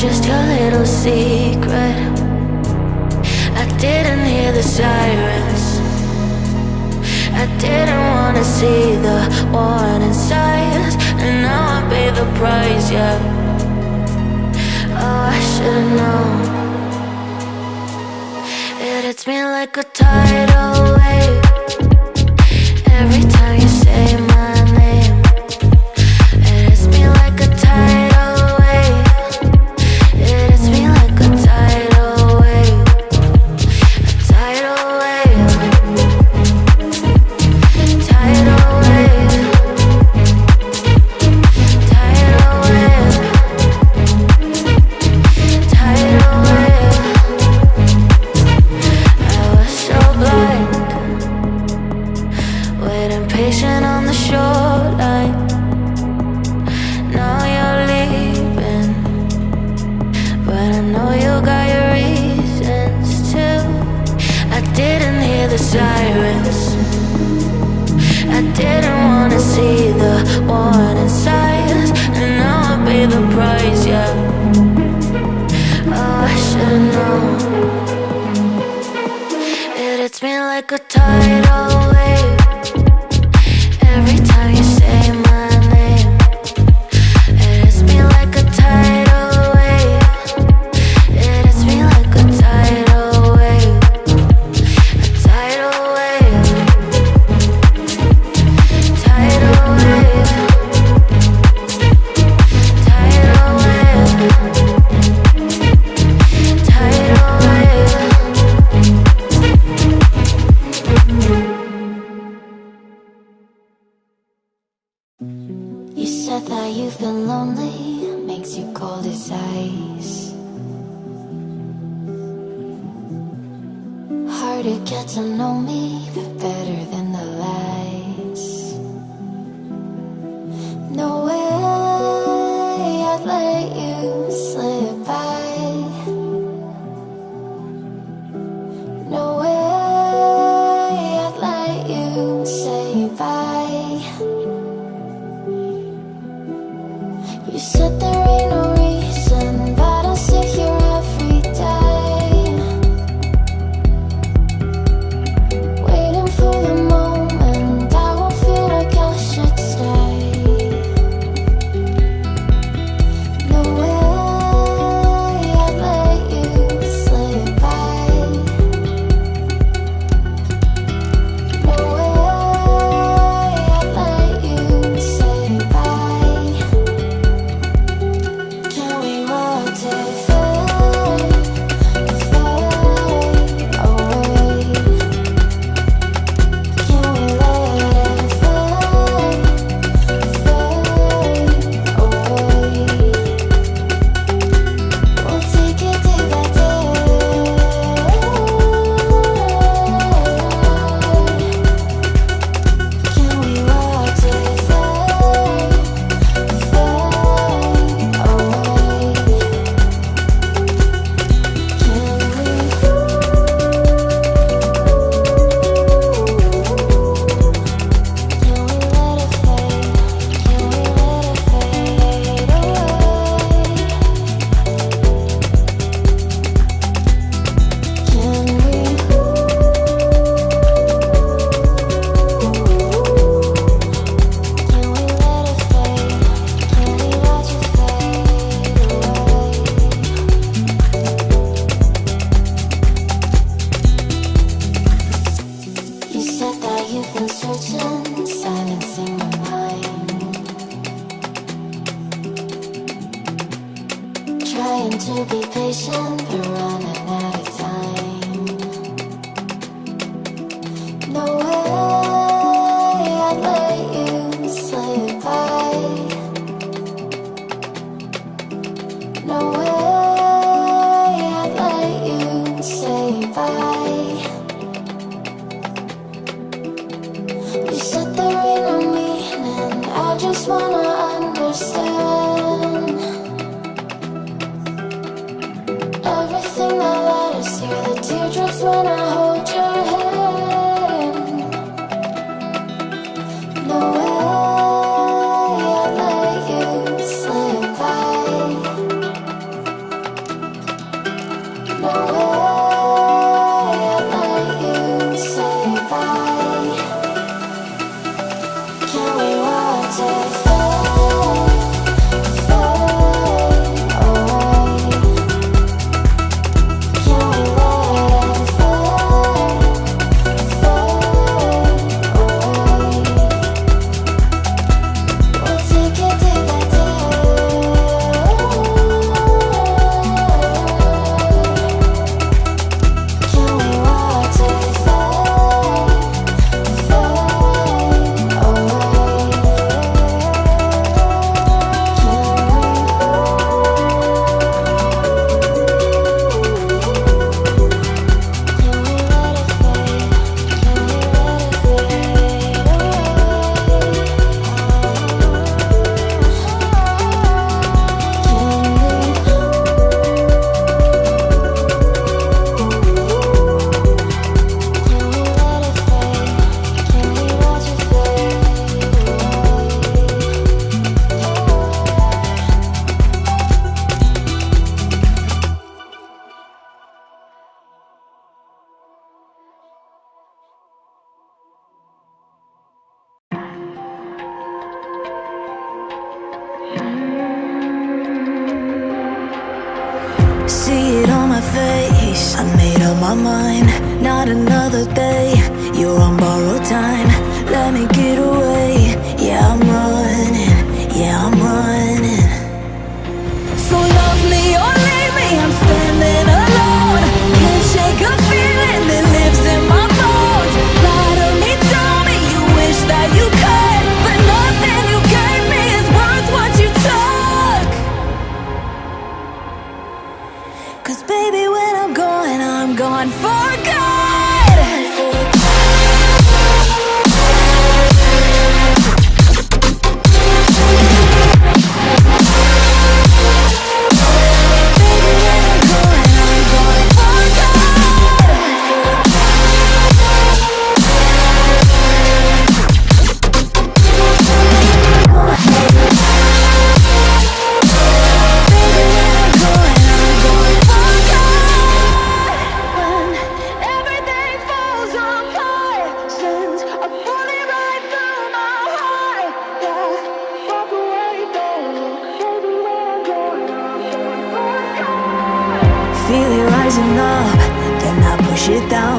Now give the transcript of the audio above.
just your little secret. I didn't hear the sirens. I didn't wanna see the warning signs, and now I pay the price, yeah. Oh, I should've known. It hits me like a tidal wave every time you say my name. It hits me like a tidal wave. It hits me like a tidal wave. A tidal wave. Tidal wave. Tidal wave. Tidal wave. I was so blind, waiting patient on the shoreline. Now you're leaving, but I know you got your reasons too. I didn't hear the sirens. I didn't wanna see the warning signs, and now I pay the price, yeah. Oh, I should've known. It hits me like a tidal wave every time you say my name. It hits me like a tidal wave. It hits me like a tidal wave. A tidal wave. Tidal wave. Tidal wave. Tidal wave. You said that you've been lonely, makes you cold as ice. Hard to get to know me, but better than the lies. No way I'd let you slip by. No way I'd let you say bye. You said there ain't no reason, but I'll sit here every day, waiting for the moment I won't feel like I should stay. No way I'd let you slip by. No way I'd let you say bye. Can we watch it fade, fade away? Can we let it fade, fade away? We'll take it day by day. Can we watch it fade, fade away? You said that you've been searching, silencing your mind, trying to be patient, but running out of time. No way I'd let you slip by. No way I'd let you say bye. You said there ain't no meaning, I just wanna understand everything that led us here, the teardrops when I hold your hand. No way I'd let you slip by. are mine, not another day. You're on borrowed time, let me get away. Yeah, I'm running, yeah, I'm running. So love me or leave me, I'm standing alone. Can't shake a feeling that lives in my bones. Lie to me, tell me you wish that you could, but nothing you gave me is worth what you took. 'Cause baby, when I'm gone for good. Feel it rising up, then I push it down.